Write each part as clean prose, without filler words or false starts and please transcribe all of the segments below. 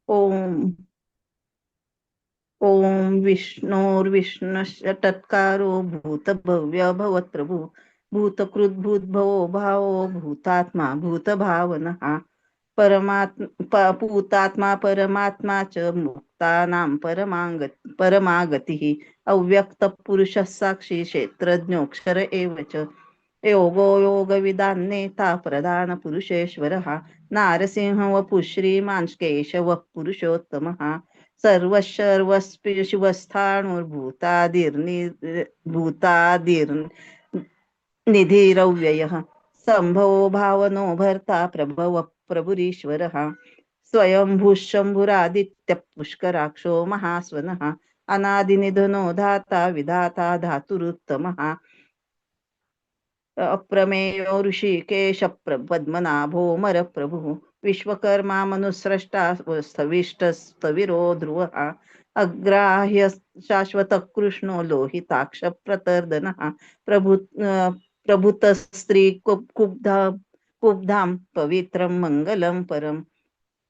ओम ओम विष्णोर्विष्णुषटत्कारो भूतभव्य भवत्प्रभु भूतकृत भूतभवो भावो भूतात्मा भूतभावनः पूतात्मा परमात्मा च मुक्तानां परमागतिः अव्यक्तपुरुषः साक्षी क्षेत्रज्ञोऽक्षर एव च योगो योगविदान्नेता प्रधानपुरुषेश्वरः नारसिंह वपुः श्रीमान् केशवः पुरुषोत्तमः सर्वशर्वस्पि शिवस्थाणुर्भूतादिर्निधिरव्ययः सम्भवो भावनो भर्ता प्रभव प्रभुरीश्वरः स्वयंभूः शम्भुरादित्यः पुष्कराक्षो महास्वनः अनादिनिधनो धाता विधाता धातुरुत्तमः अप्रमेयो ऋषिकेश पद्मनाभो मरप्रभुः विश्वकर्मा मनुस्रष्टा स्थविष्टस्तविरो ध्रुवः अग्राह्य शाश्वत कृष्णो लोहिताक्ष प्रतर्दनः प्रभुतस्त्री कुब्धां पवित्रं मङ्गलं परम्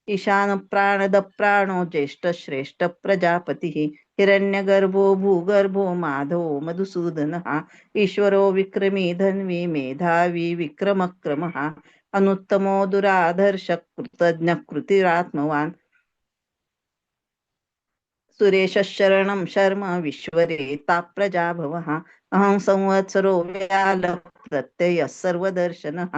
ईशान प्राणद प्राणो ज्येष्ठ श्रेष्ठ प्रजापतिः हिरण्यगर्भो भूगर्भो माधवो मधुसूदनः ईश्वरो विक्रमी धन्वी मेधावी विक्रमक्रमः अनुत्तमो दुराधर्ष कृतज्ञ कृतिरात्मवान् सुरेश शरणं शर्म विश्वरेता प्रजाभवः अहं संवत्सरो व्याल प्रत्ययः सर्वदर्शनः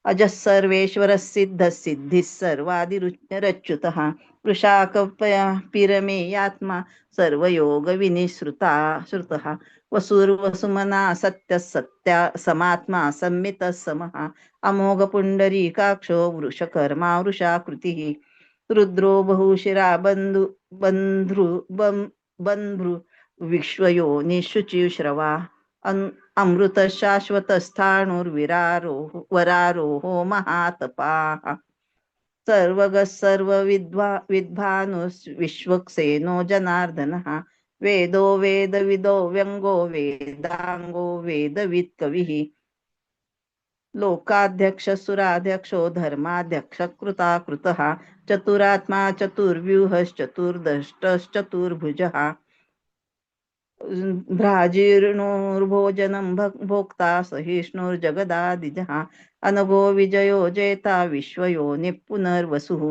अजः सर्वेश्वरः सिद्धः सिद्धिः सर्वादिरच्युतः वृषाकपिरमेयात्मा सर्वयोगविनिश्रुता श्रुतः वसुर्वसुमना सत्यः सत्या समात्मा संमितः समः अमोघपुण्डरीकाक्षो वृषकर्मा वृषाकृतिः रुद्रो बहुशिरा बन्धु बन्धृ विश्वयोनिशुचिश्रवा अमृत शाश्वत स्थाणुर्विरारोह वरारोहो महातपाः सर्वगः सर्वविद्वानुः विश्वक्सेनो जनार्दनः वेदो वेदविदो व्यङ्गो वेदाङ्गो वेदवित् कविः लोकाध्यक्ष सुराध्यक्षो धर्माध्यक्ष कृताकृतः चतुरात्मा चतुर्व्यूहश्चतुर्दष्टश्चतुर्भुजः भ्राजीर्णोर्भोजनं भोक्ता सहिष्णुर्जगदादिजः अनघो विजयो जेता विश्वयोनिः पुनर्वसुः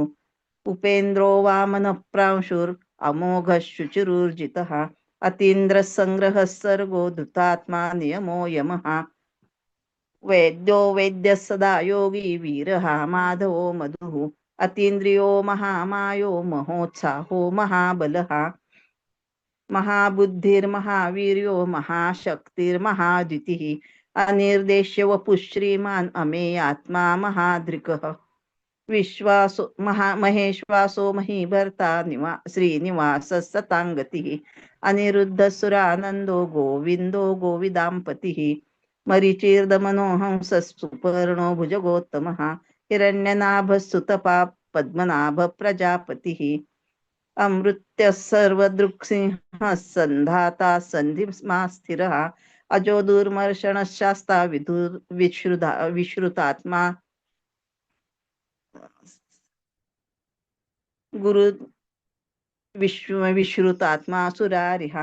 उपेन्द्रो वामनः प्रांशुर् अमोघः शुचिरुर्जितः अतीन्द्रः सङ्ग्रहः सर्गो धृतात्मा नियमो यमः वैद्यो वैद्यः सदा योगी वीरः माधवो मधुः अतीन्द्रियो महामायो महोत्साहो महाबलः महाबुद्धिर्महावीर्यो महाशक्तिर्महाद्युतिः अनिर्देश्य वपुः श्रीमान् अमेयात्मा महादृक्ः विश्वासो महेश्वासो महीभर्ता श्रीनिवासः सताङ्गतिः अनिरुद्धसुरानन्दो गोविन्दो गोविदाम्पतिः मरीचिर्दमनोहंसः सुपर्णो भुजगोत्तमः हिरण्यनाभः सुतपा पद्मनाभ प्रजापतिः अमृत्यः सर्वदृक्सिंहः सन्धाता सन्धिमा स्थिरः अजो दुर्मर्षणः शास्ता विश्रुतात्मा गुरु विश्रुतात्मा सुरारिः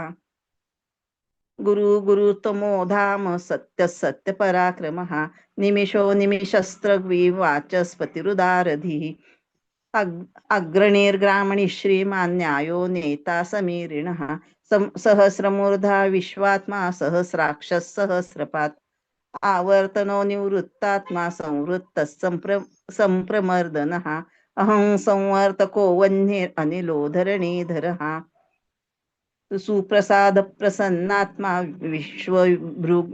गुरुतमो धाम सत्य सत्य पराक्रमः निमिषो निमिषस्त्रग्विवाचस्पतिरुदारधिः अग्रणीर्ग्रामणि श्रीमान् न्यायो नेता समीरिणः सहस्रमूर्धा विश्वात्मा सहस्राक्षः सहस्रपात् आवर्तनो निवृत्तात्मा संवृत्तः सम्प्रमर्दनः अहं संवर्तको वह्निरनिलो धरणीधरः सुप्रसाद प्रसन्नात्मा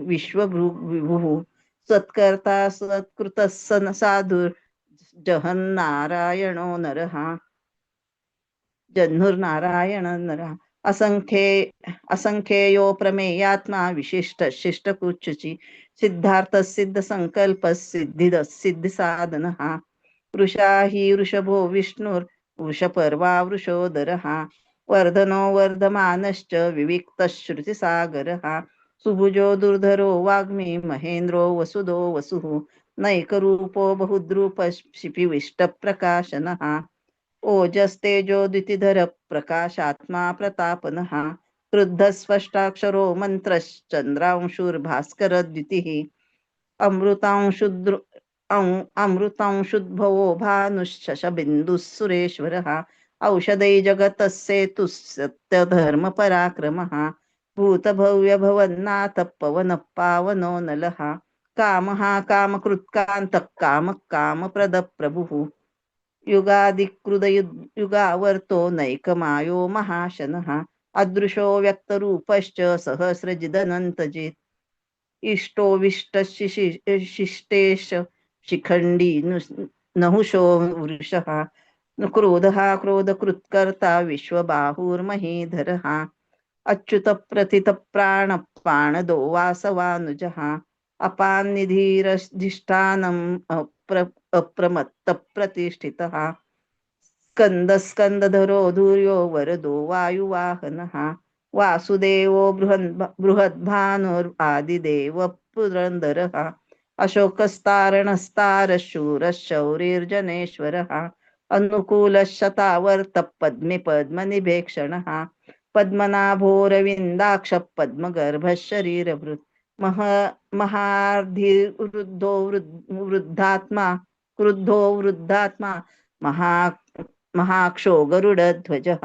विश्वभृगुः सत्कर्ता सत्कृतः साधुर्जहन्नारायणो नरः जह्नुर्नारायण नरः असंख्येयो प्रमेयात्मा विशिष्ट शिष्टकुच्युचि सिद्धार्थ सिद्ध संकल्प सिद्धिसाधनः वृषा हि वृषभो विष्णुर्वृषपर्वा वृषोदरः वर्धनो वर्धमानश्च विविक्तः श्रुतिसागरः सुभुजो दुर्धरो वाग्मी महेन्द्रो वसुदो वसुः नैकरूपो बहुद्रूपः शिपिविष्टप्रकाशनः ओजस्तेजो द्युतिधर प्रकाशात्मा प्रतापनः क्रुद्धस्पष्टाक्षरो मन्त्रश्चन्द्रांशुर्भास्करद्युतिः अमृतांशुद्र अमृतांशुद्भवो भानुश्शशबिन्दुः सुरेश्वरः औषधै जगतस्येतुः सत्यधर्मपराक्रमः भूतभव्यभवन्नाथः पवनः पावनो नलः कामः कामकृत्कान्तः कामः कामप्रदः प्रभुः युगावर्तो नैकमायो महाशनः अदृशो व्यक्तरूपश्च सहस्रजिदनन्तजित् इष्टोविष्टशिष्टेश शिखण्डी नहुषो वृषः क्रोधः क्रोधकृत्कर्ता विश्वबाहुर्महीधरः अच्युतप्रथितप्राणपाणदो वासवानुजः अपान्निधिरधिष्ठानम् अप्रमत्तप्रतिष्ठितः स्कन्दधरो धूर्यो वरदो वायुवाहनः वासुदेवो बृहद्भानुरादिदेव पुरन्दरः अशोकस्तारणस्तारशूरः शौरिर्जनेश्वरः अनुकूलः शतावर्तः पद्मे पद्मनिभेक्षणः पद्मनाभोरविन्दाक्ष पद्मगर्भः शरीरभृत् महार्धिवृद्धो वृद्धात्मा क्रुद्धो वृद्धात्मा महा महाक्षो गरुडध्वजः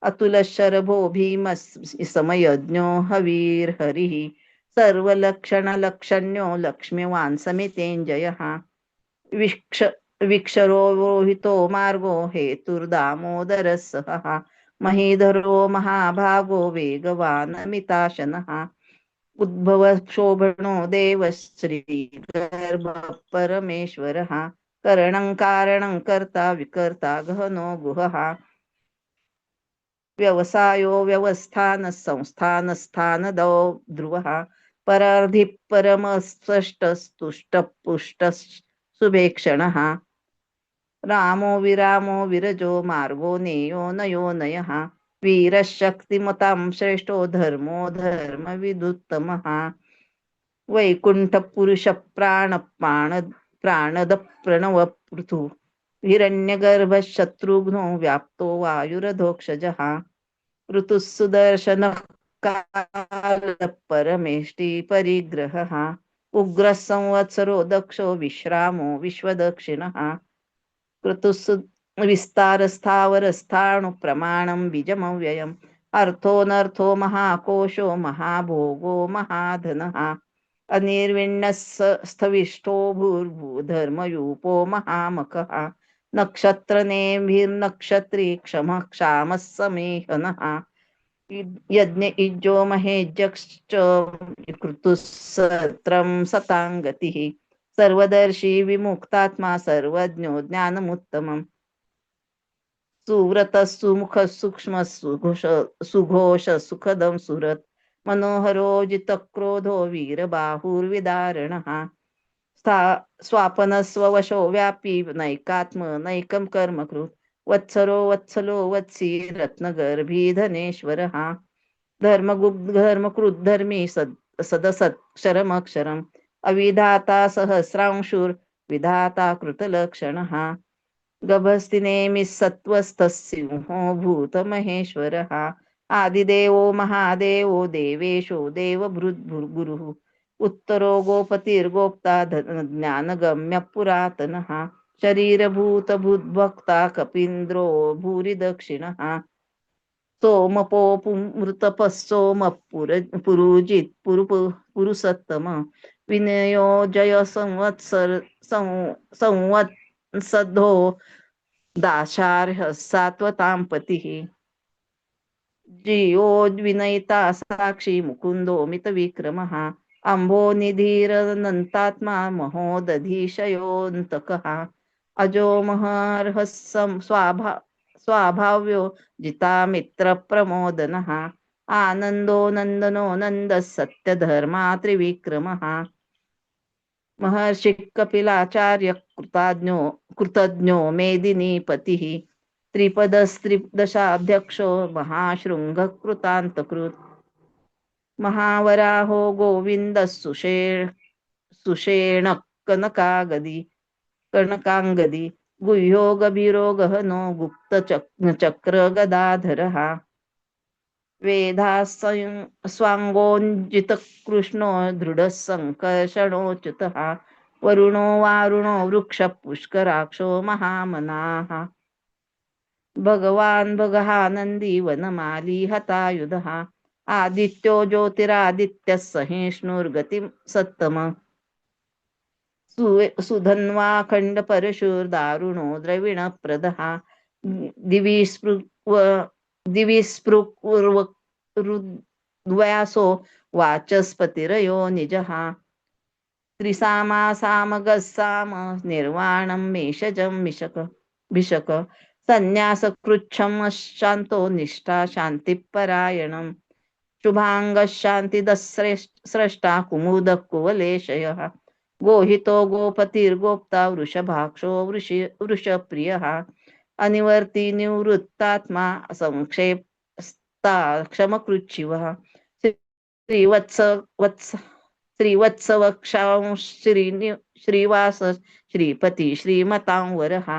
अतुलशरभो भीमसमयज्ञो हवीर्हरिः सर्वलक्षणलक्षण्यो लक्ष्मीवान् समितेञ्जयः विक्षरो रोहितो मार्गो हेतुर्दामोदरः सहः महीधरो महाभागो वेगवान् अमिताशनः उद्भव शोभनो देव श्रीगर्भ परमेश्वरः करणं कारणं कर्ता विकर्ता गहनो गुहः व्यवसायो व्यवस्थान संस्थानस्थानदो ध्रुवः परार्धि परमस्पष्टस्तुष्टपुष्ट सुभेक्षणः रामो विरामो विरजो मार्गो नेयो नयो नयः वीरशक्तिमतां श्रेष्ठो धर्मो धर्मविदुत्तमः वैकुण्ठपुरुष प्राणद प्रणव पृथु हिरण्यगर्भ शत्रुघ्नो व्याप्तो वायुरधोक्षजः ऋतुः सुदर्शनः काल परमेष्टि परिग्रहः उग्रः संवत्सरो दक्षो विश्रामो विश्वदक्षिणः ऋतुः विस्तारस्थावरस्थाणु प्रमाणं बीजमव्ययम् अर्थोऽनर्थो महाकोशो महाभोगो महाधनः अनिर्विण्णस्थविष्ठो भूर्भूधर्मयूपो महामखः नक्षत्रनेभिर्नक्षत्री क्षमः क्षामः समेहनः यज्ञ इज्जो महेज्यश्च ऋतुः सत्रं सताङ्गतिः सर्वदर्शी विमुक्तात्मा सर्वज्ञो ज्ञानमुत्तमम् सुव्रतः सुमुखः सूक्ष्मः सुघोष सुखदं सुरत् मनोहरो जितक्रोधो वीरबाहुर्विदारणः स्वापनस्ववशो व्यापी नैकात्म नैकं कर्मकृत् वत्सरो वत्सलो वत्सी रत्नगर्भी धनेश्वरः धर्मकृद्धर्मी सदसत्क्षरमक्षरम् अविधाता सहस्रांशुर्विधाता कृतलक्षणः गभस्तिनेमिः सत्त्वस्थः सिंहो भूतमहेश्वरः आदिदेवो महादेवो देवेशो देवभृद्गुरुः उत्तरो गोपतिर्गोप्ता ज्ञानगम्य पुरातनः शरीरभूतभूद्भक्ता कपीन्द्रो भूरि दक्षिणः सोमपोपुमृतपः सोमः पुरुजित् पुरुसत्तम विनयो जय संवत्सदो दाशार्ह सात्वतां पतिः जियोद्विनयिता साक्षी मुकुन्दो मितविक्रमः अम्भोनिधिरनन्तात्मा महोदधीशयोऽन्तकः अजोमहर्हः स्वाभाव्यो जितामित्रप्रमोदनः आनन्दो नन्दनो नन्दः सत्यधर्मा त्रिविक्रमः महर्षि कपिलाचार्य कृतज्ञो मेदिनीपतिः त्रिपदस्त्रिदशाध्यक्षो महाशृङ्गः कृतान्तकृत् महावराहो गोविन्दः सुषेण कनकाङ्गदी गुह्यो गभीरो गहनो गुप्त चक्र गदाधरः स्वांगोंजित कृष्णो दृढ संकर्षणोच्युतः वरुणो वारुणो वृक्ष पुष्कराक्षो महामनाः भगवान् भगहा नंदी वनमाली हतायुधः आदित्यो ज्योतिरादित्यः सहिष्णुर्गतिं सत्तम सुधन्वा खंड परशुर्दारुणो द्रविणप्रदः दिवि दिविस्पृक्वयासो वाचस्पतिरयो निजः त्रिसामा सामगस्साम निर्वाणं मेषजं भिषक संन्यासकृच्छं शान्तो निष्ठा शान्तिपरायणं शुभांगशान्तिदस्रष्टा कुमुदकुवलेशयः गोहितो गोपतिर्गोप्ता वृषभाक्षो वृषप्रियः अनिवर्ती निवृत्तात्मा संक्षेपस्ता क्षमकृच्छिवः श्रीवत्स श्रीवत्सवक्षांश श्रीवास श्रीपती श्रीमतां वरः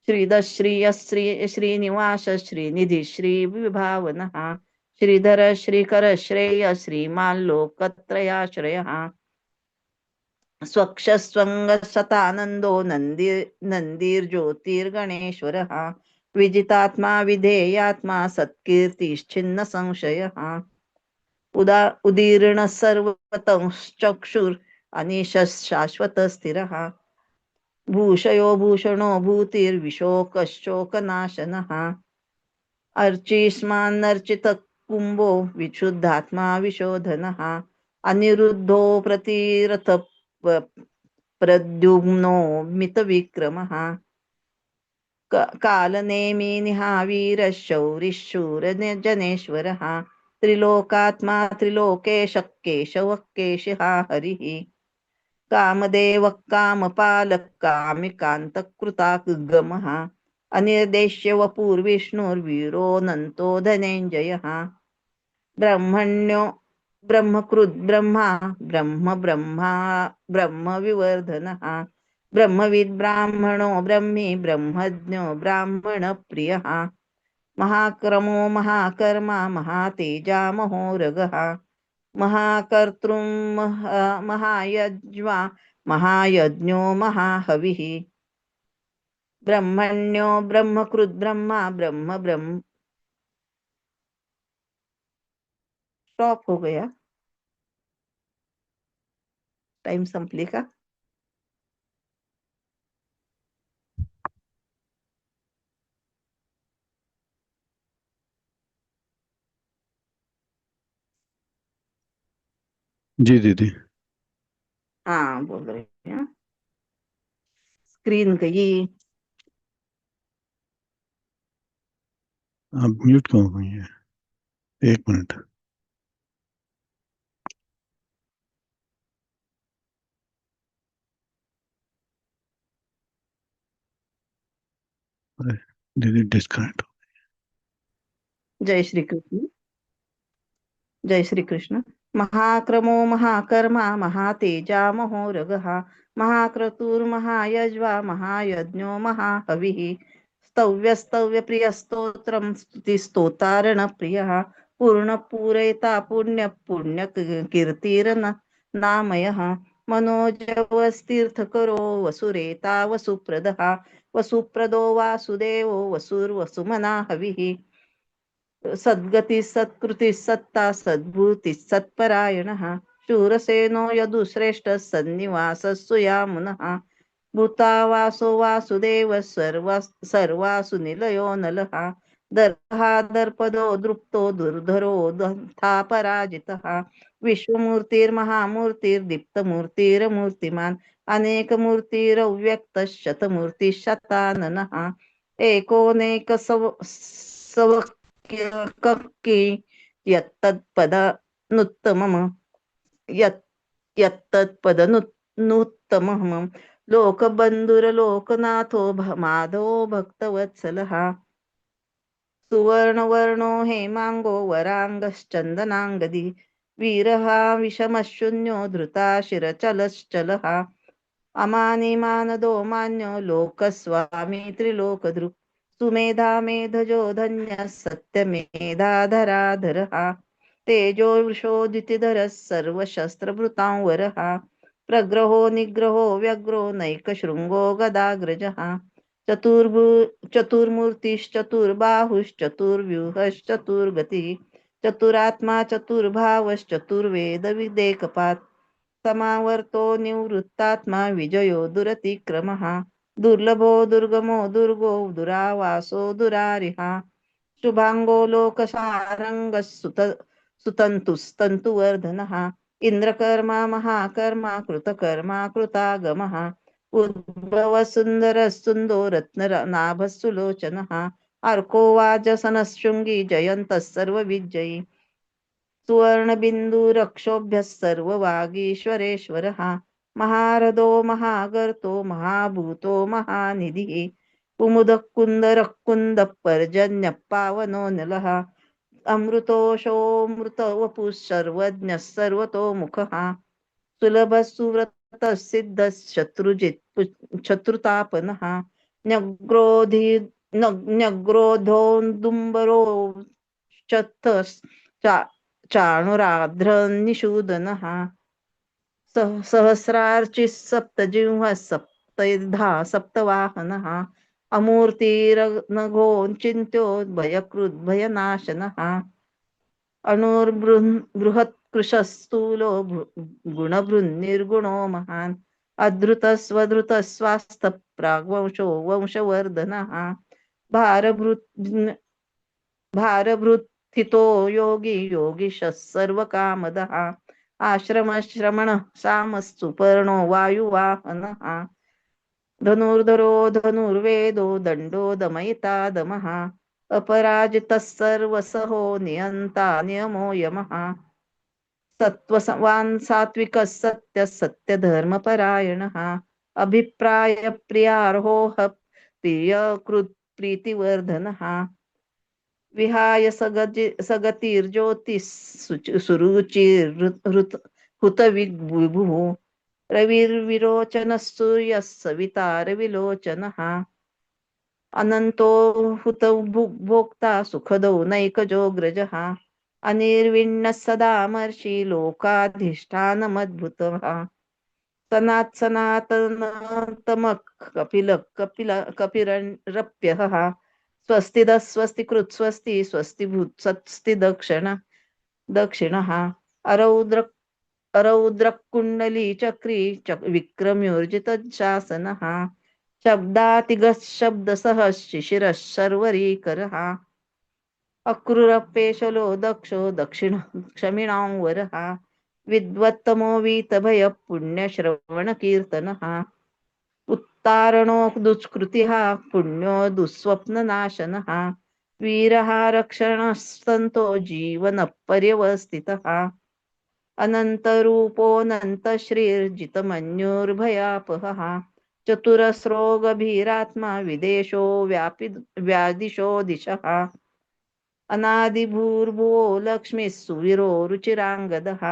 श्रीदश्रियश्री श्रीनिवास श्रीनिधि श्रीविभावनः श्रीधर श्रीकर श्रेय श्रीमाल्लोकत्रयाश्रयः स्वक्षस्वङ्गसतानन्दो नन्दिर्ज्योतिर्गणेश्वरः विजितात्मा विधेयात्मा सत्कीर्तिश्चिन्न संशयः उदीर्ण सर्वतश्चक्षुर् अनिशः शाश्वत स्थिरः भूषयो भूषणो भूतिर्विशोकश्चोकनाशनः अर्चिष्मान्नर्चित कुम्भो विशुद्धात्मा विशोधनः अनिरुद्धो प्रतिरथ प्रद्युम्नो मितविक्रमः कालनेमि निहावीरः शौरिशूरजनेश्वरः त्रिलोकात्मा त्रिलोकेश केशवः केशिः हरिः कामदेवः कामपालः कामिकान्तकृतागमः अनिर्देश्य वपुर्विष्णुर्वीरोऽनन्तो धनञ्जयः ब्रह्मण्यो ब्रह्मकृद् ब्रह्मा ब्रह्मविवर्धनः ब्रह्मविद् ब्राह्मणो ब्रह्मी ब्रह्मज्ञो ब्राह्मणप्रियः महाक्रमो महाकर्मा महातेजा महोरगः महाकर्तृं महायज्वा महायज्ञो महाहविः ब्रह्मण्यो ब्रह्मकृद् ब्रह्मा ब्रह्म स्टॉप हो गया, टाइम संपली का? जी दीदी। हाँ बोल रही हैं। स्क्रीन गई। आप म्यूट क्यों हुई है? 1 मिनट। दीदी डिस्कनेक्ट। जय श्री कृष्ण। जय श्री कृष्ण। महाक्रमो महाकर्मा महातेजा महोरगः महाक्रतुर्महायज्वा महायज्ञो महाहविः स्तव्यस्तव्यप्रियस्तोत्रं स्तुतिस्तोतारणप्रियः पूर्णपूरयिता पुण्यकीर्तिरन नामयः मनोजवस्तीर्थकरो वसुरेता वसुप्रदः वसुप्रदो वासुदेवो वसुर्वसुमना हविः सद्गति सत्कृति सत्ता सद्भूति सत्परायणः शूरसेनो यदुश्रेष्ठ सन्निवास सुयामुनः भूतावासो वासुदेव सर्वासु निलयो नलः दर्हा दर्पदो दृप्तो दुर्धरो दंथा पराजितः विश्वमूर्तिर्महामूर्तिर्दीप्तमूर्तिरमूर्तिमान् अनेकमूर्तिरव्यक्त शतमूर्तिशताननः एकोनेक सव कक्की यत्तत्पदनुत्तमम् यत्तत्पदनुत्तमम् लोकबन्धुरलोकनाथो माधवो भक्तवत्सलः सुवर्णवर्णो हेमांगो वरांगश्चन्दनांगदी वीरः विषमशून्यो धृता शिरचलश्चलः अमानी मानदो मान्यो लोकस्वामी त्रिलोकदृक् सुमेधा मेधजो धन्य सत्यमेधाधराधरः तेजो वृषोदितिधरः सर्वशस्त्रभृतांवरः प्रग्रहो निग्रहो व्यग्रो नैकशृङ्गो गदाग्रजः चतुर्बाहुश्चतुर्व्यूहश्चतुर्गतिः चतुरात्मा चतुर्भावश्चतुर्वेदविदेकपात् समावर्तो निवृत्तात्मा विजयो दुरतिक्रमः दुर्लभो दुर्गमो दुर्गो दुरावासो दुरारिहा शुभांगो लोकसारंगः सुतंतुस्तंतुवर्धनः इंद्रकर्मा महाकर्मा कृतकर्मा कृतागमः उद्भव सुंदर सुंदो रत्न नाभ सुलोचनः अर्को वाजसनशृंगी जयन्तः सर्वविजयी सुवर्णबिंदु रक्षोभ्यः सर्ववागीश्वरेश्वरः महारथो महागर्तो महाभूतो महानिधिः कुमुदः कुन्दरः कुन्दः पर्जन्यः पावनो नलः अमृतोषोऽमृतवपुः सर्वज्ञः सर्वतोमुखः सुलभः सुव्रतः सिद्धः शत्रुतापनः न्यग्रोधी न्यग्रोधोन्दुम्बरो चाणुराध्रनिषूदनः सहस्रार्चिः सप्तजिह्वः सप्तधा सप्तवाहनः अमूर्तिरनघोऽचिन्त्यो भयकृद्भयनाशनः अणुर्बृहत्कृशस्थूलो गुणभृन्निर्गुणो महान् अधृतस्वधृतस्वास्थः प्राग्वंशो वंशवर्धनः भारभृत्थितो योगी योगिशः सर्वकामदः आश्रमश्रमणः सामस्तुपर्णो वायुवाहनः धनुर्धरो धनुर्वेदो दण्डो दमयिता दमः अपराजितः सर्वसहो नियन्ता नियमो यमः सत्त्ववान् सात्विकः सत्यः सत्यधर्मपरायणः अभिप्रायप्रियार्होः प्रियकृत् प्रीतिवर्धनः विहाय सगतिर्ज्योतिः सुरुचिर्हुतविभुः रविर्विरोचनः सूर्यः सविता रविलोचनः अनन्तो हुत भोक्ता सुखदौ नैकजोऽग्रजः अनिर्विण्णः सदामर्षि लोकाधिष्ठानमद्भुतः सनातनतमः कपिरप्यः स्वस्तिदः स्वस्तिकृत् स्वस्ति स्वस्तिभूत् स्वस्ति दक्षिणः अरौद्रकुण्डली चक्री विक्रम्योर्जितशासनः शब्दातिगः शब्दसः शिशिरः शर्वरीकरः अक्रूरपेशलो दक्षो दक्षिण क्षमिणां वरः विद्वत्तमो वीतभयः पुण्यश्रवणकीर्तनः उत्तारणो दुष्कृतिः पुण्यो दुःस्वप्ननाशनः वीरः रक्षणस्तन्तो जीवनपर्यवस्थितः अनन्तरूपोऽनन्तश्रीर्जितमन्युर्भयापहः चतुरस्रो गभीरात्मा विदेशो व्यादिशो दिशः अनादिभूर्भुवो लक्ष्मीः सुवीरो रुचिराङ्गदः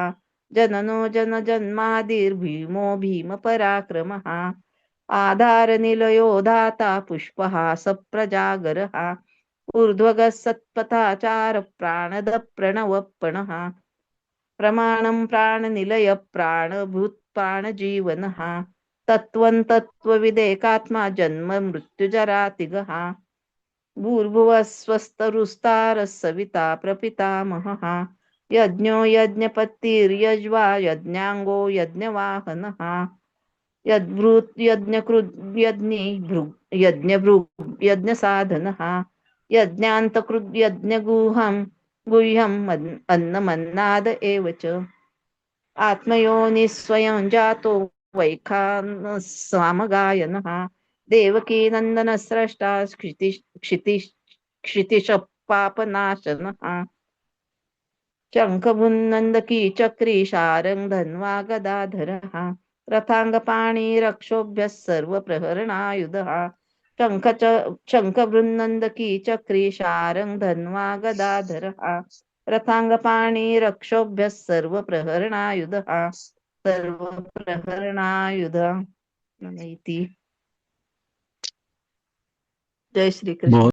जननो जनजन्मादिर्भीमो भीमपराक्रमः आधारनिलयो धाता पुष्पहासप्रजागरः ऊर्ध्वगः सत्पथाचार प्राणद प्रणवप्पणः प्रमाणं प्राणनिलय प्राणभूत प्राणजीवनः तत्त्वं तत्त्वविदेकात्मा जन्म मृत्युजरातिगः भूर्भुवः स्वस्तरुस्तारः सविता प्रपितामहः यज्ञो यज्ञपतिर्यज्वा यज्ञाङ्गो यज्ञवाहनः यद्भृत् यज्ञकृत् यज्ञभृग् यज्ञसाधनः यज्ञान्तकृत् गुह्यम् अन्नमन्नाद एव च आत्मयोनिः स्वयं जातो वैखानः सामगायनः देवकी नन्दन स्रष्टा क्षितिशः पापनाशनः शङ्खभुन्नन्दकी चक्री शारङ्ग धन्वा गदाधरः रथाङ्गपाणि रक्षोभ्यः सर्वप्रहरणायुधः शङ्खबृन्नन्दकी चक्री शारङ्ग धन्वा गदाधरः रथाङ्गपाणि रक्षोभ्यः सर्वप्रहरणायुधः सर्वप्रहरणायुध नमः इति. जय श्री कृष्ण. बहुत